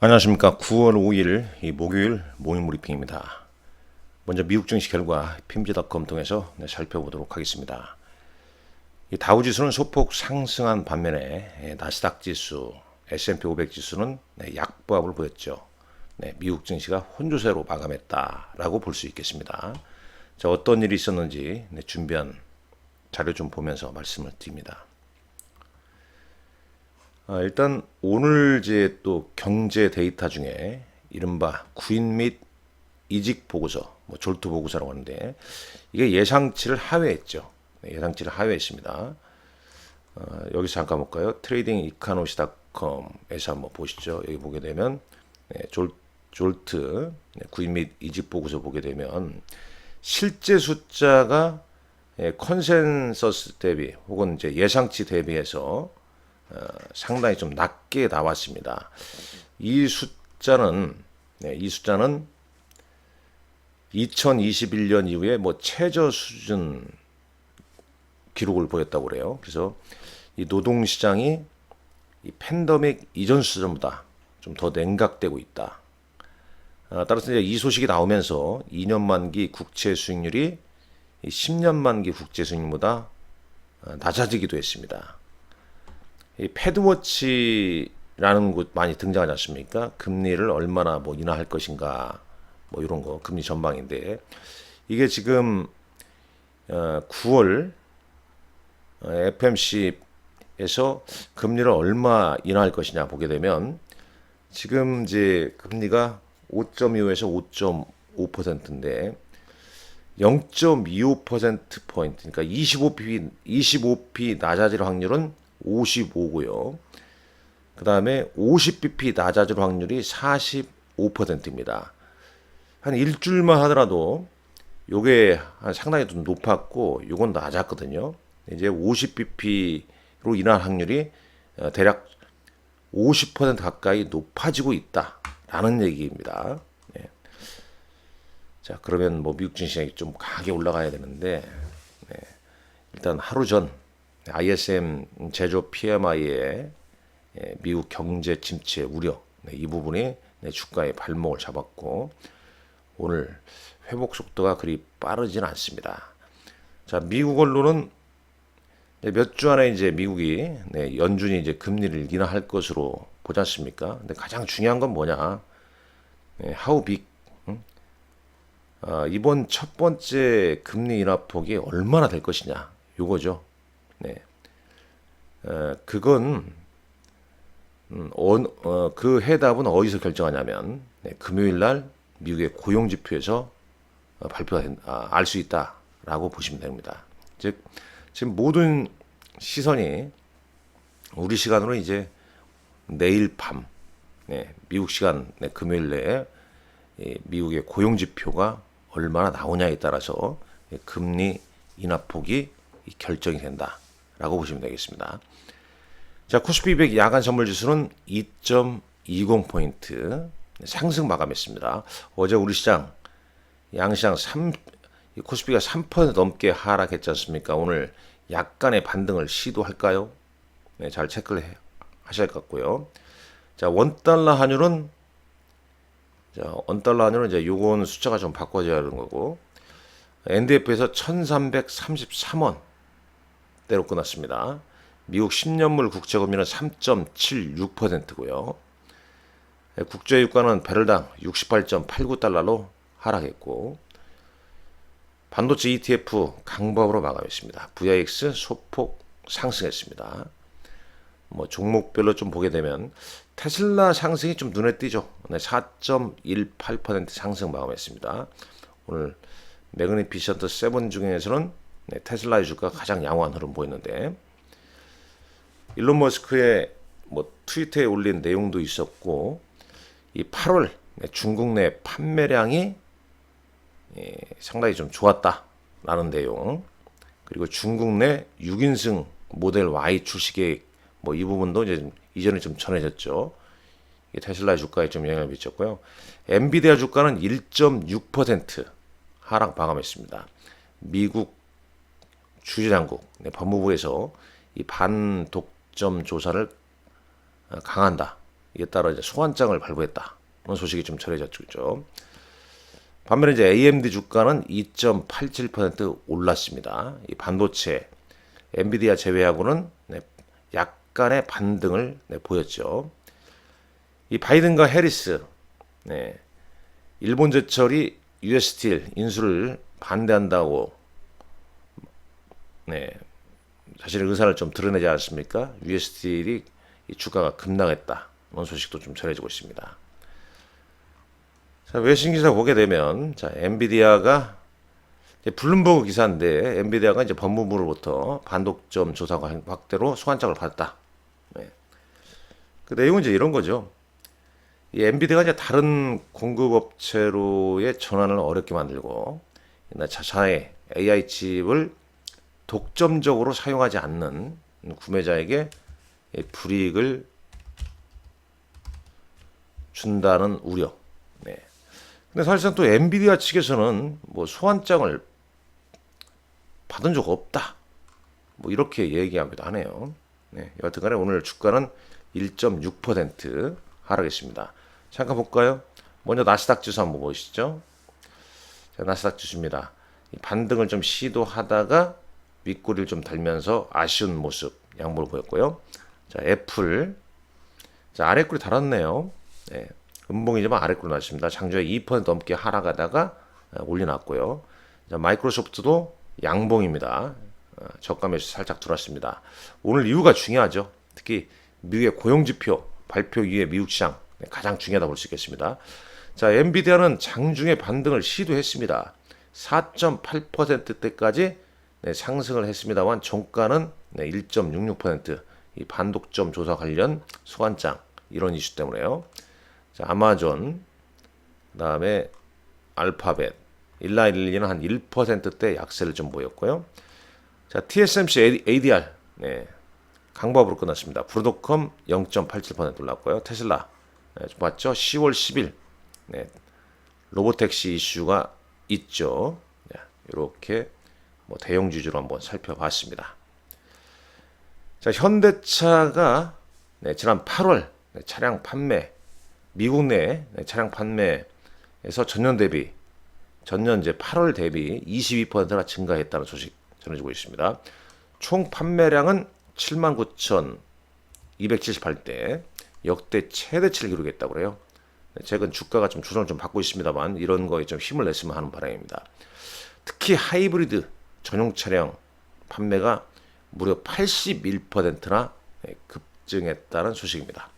안녕하십니까. 9월 5일 목요일 모닝 브리핑입니다. 먼저 미국 증시 결과 PMG.com 통해서 살펴보도록 하겠습니다. 다우지수는 소폭 상승한 반면에 나스닥 지수, S&P 500 지수는 약보합을 보였죠. 미국 증시가 혼조세로 마감했다라고 볼 수 있겠습니다. 자, 어떤 일이 있었는지 준비한 자료 좀 보면서 말씀을 드립니다. 일단 오늘 이제 또 경제 데이터 중에 이른바 구인 및 이직 보고서, 졸투 보고서라고 하는데 이게 예상치를 하회했죠. 예상치를 하회했습니다. 여기서 잠깐 볼까요? 트레이딩 이카노미스닷컴에서 한번 보시죠. 여기 보게 되면 졸트 구인 및 이직 보고서 보게 되면 실제 숫자가 컨센서스 대비 혹은 이제 예상치 대비해서 상당히 좀 낮게 나왔습니다. 이 숫자는 2021년 이후에 최저 수준 기록을 보였다고 그래요. 그래서 이 노동 시장이 이 팬데믹 이전 수준보다 좀 더 냉각되고 있다. 따라서 이제 이 소식이 나오면서 2년 만기 국채 수익률이 10년 만기 국채 수익률보다 낮아지기도 했습니다. 이 패드워치라는 곳 많이 등장하지 않습니까? 금리를 얼마나 인하할 것인가, 이런 거 금리 전망인데 이게 지금 9월 FMC에서 금리를 얼마 인하할 것이냐 보게 되면 지금 이제 금리가 5.25에서 5.5%인데 0.25% 포인트, 그러니까 25p 낮아질 확률은 55고요. 그 다음에 50bp 낮아질 확률이 45%입니다. 한 일주일만 하더라도 요게 상당히 좀 높았고 요건 낮았거든요. 이제 50bp로 인할 확률이 대략 50% 가까이 높아지고 있다라는 얘기입니다. 네. 자, 그러면 미국 증시가 좀 강하게 올라가야 되는데 일단 하루 전 ISM 제조 PMI의 미국 경제 침체 우려, 이 부분이 주가의 발목을 잡았고 오늘 회복 속도가 그리 빠르진 않습니다. 자, 미국 언론은 몇 주 안에 이제 미국이 연준이 이제 금리를 인하할 것으로 보지 않습니까? 근데 가장 중요한 건 뭐냐? how big? 이번 첫 번째 금리 인하 폭이 얼마나 될 것이냐? 요거죠. 그건 그 해답은 어디서 결정하냐면 금요일 날 미국의 고용 지표에서 발표가 알 수 있다라고 보시면 됩니다. 즉 지금 모든 시선이 우리 시간으로 이제 내일 밤, 미국 시간 금요일 내에 미국의 고용 지표가 얼마나 나오냐에 따라서 금리 인하 폭이 결정이 된다라고 보시면 되겠습니다. 자, 코스피 200 야간 선물 지수는 2.20포인트 상승 마감했습니다. 어제 우리 시장 양시장 코스피가 3% 넘게 하락했지 않습니까? 오늘 약간의 반등을 시도할까요? 잘 체크를 하셔야 할 것 같고요. 자, 원달러 환율은 이제 요건 숫자가 좀 바꿔져야 하는 거고 NDF에서 1333원 대로 끝났습니다. 미국 10년물 국채금리는 3.76%고요. 국제유가는 배럴당 68.89달러로 하락했고 반도체 ETF 강보합으로 마감했습니다. VIX 소폭 상승했습니다. 종목별로 좀 보게 되면 테슬라 상승이 좀 눈에 띄죠. 4.18% 상승 마감했습니다. 오늘 매그니피션트 7 중에서는 테슬라의 주가가 가장 양호한 흐름 보였는데 일론 머스크의 트위터에 올린 내용도 있었고 이 8월 중국 내 판매량이 상당히 좀 좋았다라는 내용, 그리고 중국 내 6인승 모델 Y 출시 계획 이 부분도 이제 이전에 좀 전해졌죠. 테슬라 주가에 좀 영향을 미쳤고요. 엔비디아 주가는 1.6% 하락 마감했습니다. 미국 주재당국 법무부에서 이 반독점 조사를 강화한다, 이에 따라 이제 소환장을 발부했다. 그런 소식이 좀 전해졌죠. 반면에 이제 AMD 주가는 2.87% 올랐습니다. 이 반도체 엔비디아 제외하고는 약간의 반등을 보였죠. 이 바이든과 해리스, 일본 제철이 US 스틸 인수를 반대한다고 자신의 의사를 좀 드러내지 않았습니까? US 스틸이 주가가 급락했다. 이런 소식도 좀 전해지고 있습니다. 자, 외신 기사 보게 되면 자, 엔비디아가 블룸버그 기사인데 엔비디아가 이제 법무부로부터 반독점 조사 확대로 소환장을 받았다. 그 내용은 이제 이런 거죠. 이 엔비디아가 이제 다른 공급업체로의 전환을 어렵게 만들고 자사의 AI 칩을 독점적으로 사용하지 않는 구매자에게 불이익을 준다는 우려. 근데 사실상 또 엔비디아 측에서는 뭐 소환장을 받은 적 없다. 뭐 이렇게 얘기하기도 하네요. 여하튼간에 오늘 주가는 1.6% 하락했습니다. 잠깐 볼까요? 먼저 나스닥 지수 한번 보시죠. 자, 나스닥 지수입니다. 반등을 좀 시도하다가 윗꼬리를 좀 달면서 아쉬운 모습 양보를 보였고요. 자, 애플. 자, 아래꼬리 달았네요. 음봉이지만 아래꼬리 났습니다. 장중에 2% 넘게 하락하다가 올려놨고요. 자, 마이크로소프트도 양봉입니다. 저가 매수 살짝 들어왔습니다. 오늘 이유가 중요하죠. 특히 미국의 고용지표 발표 이후에 미국 시장 가장 중요하다 볼 수 있겠습니다. 자, 엔비디아는 장중에 반등을 시도했습니다. 4.8%대까지 상승을 했습니다만 종가는 1.66%, 이 반독점 조사 관련 소환장 이런 이슈 때문에요. 자, 아마존, 그다음에 알파벳, 일라일리는 한 1%대 약세를 좀 보였고요. 자, TSMC ADR 강보합으로 끝났습니다. 브로드컴 0.87% 올랐고요. 테슬라 좀 봤죠? 10월 10일 로보택시 이슈가 있죠. 이렇게 뭐 대형 주주로 한번 살펴봤습니다. 자, 현대차가 지난 8월 차량 판매 미국 내 차량 판매에서 전년 이제 8월 대비 22%나 증가했다는 소식 전해지고 있습니다. 총 판매량은 79,278대, 역대 최대치를 기록했다고 그래요. 최근 주가가 좀 조정을 좀 받고 있습니다만 이런 거에 좀 힘을 냈으면 하는 바람입니다. 특히 하이브리드 전용 차량 판매가 무려 81%나 급증했다는 소식입니다.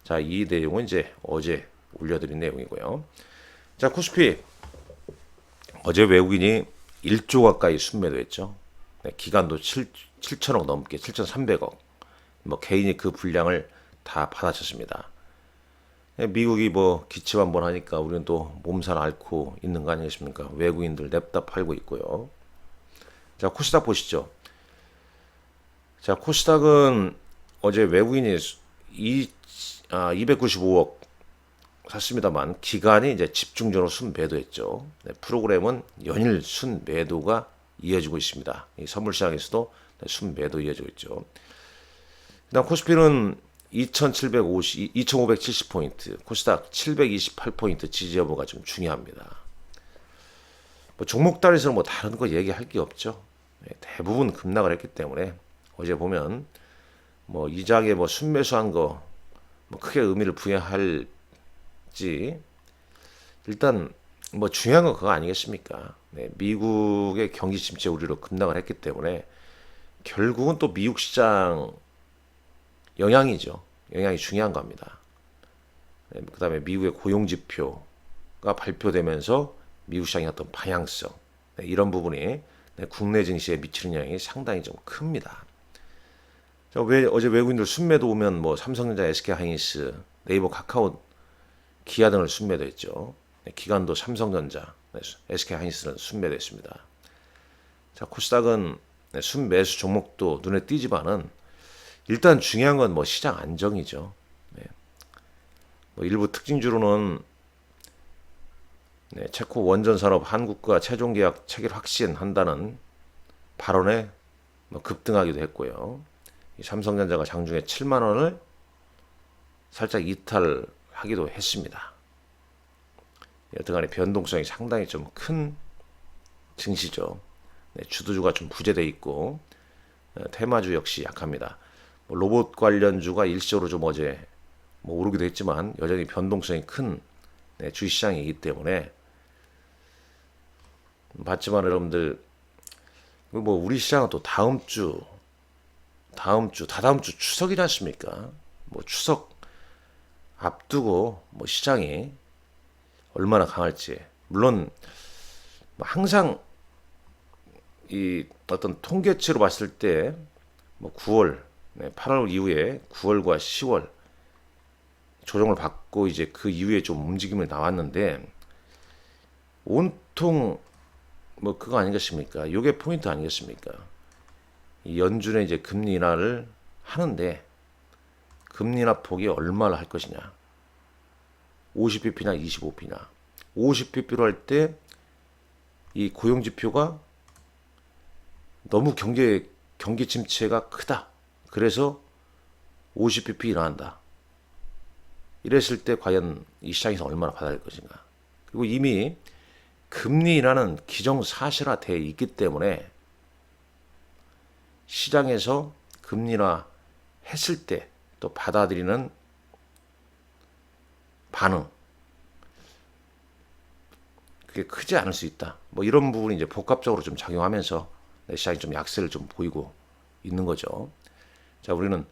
자, 이 내용은 이제 어제 올려드린 내용이고요. 자, 코스피 어제 외국인이 1조 가까이 순매도했죠. 기간도 7천억 넘게 7,300억. 뭐 개인이 그 분량을 다 받아쳤습니다. 미국이 뭐 기침 한번 하니까 우리는 또 몸살 앓고 있는 거 아니겠습니까? 외국인들 냅다 팔고 있고요. 자, 코스닥 보시죠. 자, 코스닥은 어제 외국인이 295억 샀습니다만 기간이 이제 집중적으로 순매도했죠. 프로그램은 연일 순매도가 이어지고 있습니다. 이 선물시장에서도 순매도 이어지고 있죠. 그다음 코스피는 2,570포인트, 코스닥 728포인트 지지 여부가 좀 중요합니다. 뭐 종목 단위에서는 뭐 다른 거 얘기할 게 없죠. 대부분 급락을 했기 때문에 어제 보면 뭐 이장에 뭐 순매수한 거 뭐 크게 의미를 부여할지 일단 뭐 중요한 건 그거 아니겠습니까? 미국의 경기 침체 우려로 급락을 했기 때문에 결국은 또 미국 시장 영향이죠. 영향이 중요한 겁니다. 그다음에 미국의 고용 지표가 발표되면서 미국 시장의 어떤 방향성 이런 부분이 국내 증시에 미치는 영향이 상당히 좀 큽니다. 왜 어제 외국인들 순매도 오면 뭐 삼성전자, SK하이닉스, 네이버, 카카오, 기아 등을 순매도했죠. 기관도 삼성전자, SK하이닉스는 순매도했습니다. 자, 코스닥은 순매수 종목도 눈에 띄지만은 일단 중요한 건 뭐 시장 안정이죠. 뭐 일부 특징주로는 체코 원전산업 한국과 최종 계약 체결 확신한다는 발언에 뭐 급등하기도 했고요. 이 삼성전자가 장중에 7만 원을 살짝 이탈하기도 했습니다. 여튼간에 변동성이 상당히 좀 큰 증시죠. 네, 주도주가 좀 부재돼 있고 테마주 역시 약합니다. 로봇 관련주가 일시적으로 좀 어제 오르기도 했지만 여전히 변동성이 큰 주시장이기 때문에 봤지만 여러분들 우리 시장은 또 다다음 주 추석이지 않습니까? 추석 앞두고 시장이 얼마나 강할지. 물론 항상 이 어떤 통계치로 봤을 때 9월, 8월 이후에 9월과 10월 조정을 받고 이제 그 이후에 좀 움직임이 나왔는데 온통 그거 아니겠습니까? 이게 포인트 아니겠습니까? 이 연준에 이제 금리 인하를 하는데 금리 인하 폭이 얼마나 할 것이냐? 50bp나 25bp나 50bp로 할 때 이 고용 지표가 너무 경기 침체가 크다. 그래서 50bp 인하한다. 이랬을 때 과연 이 시장에서 얼마나 받아들일 것인가? 그리고 이미 금리 인하는 기정사실화되어 있기 때문에 시장에서 금리 인하 했을 때 또 받아들이는 반응 그게 크지 않을 수 있다. 이런 부분이 이제 복합적으로 좀 작용하면서 시장이 좀 약세를 좀 보이고 있는 거죠. 자, 우리는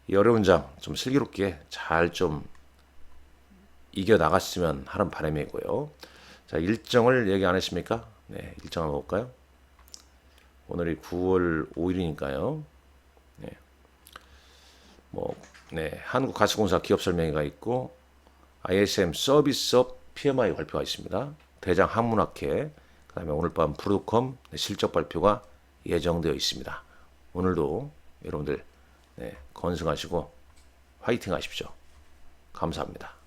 이 어려운 장 좀 슬기롭게 잘 좀 이겨 나갔으면 하는 바람이고요. 자, 일정을 얘기 안 했습니까? 네, 일정 한번 볼까요? 오늘이 9월 5일이니까요. 한국가스공사 기업 설명회가 있고 ISM 서비스업 PMI 발표가 있습니다. 대장 항문학회, 그다음에 오늘 밤 브로드컴 실적 발표가 예정되어 있습니다. 오늘도 여러분들 건승하시고 화이팅 하십시오. 감사합니다.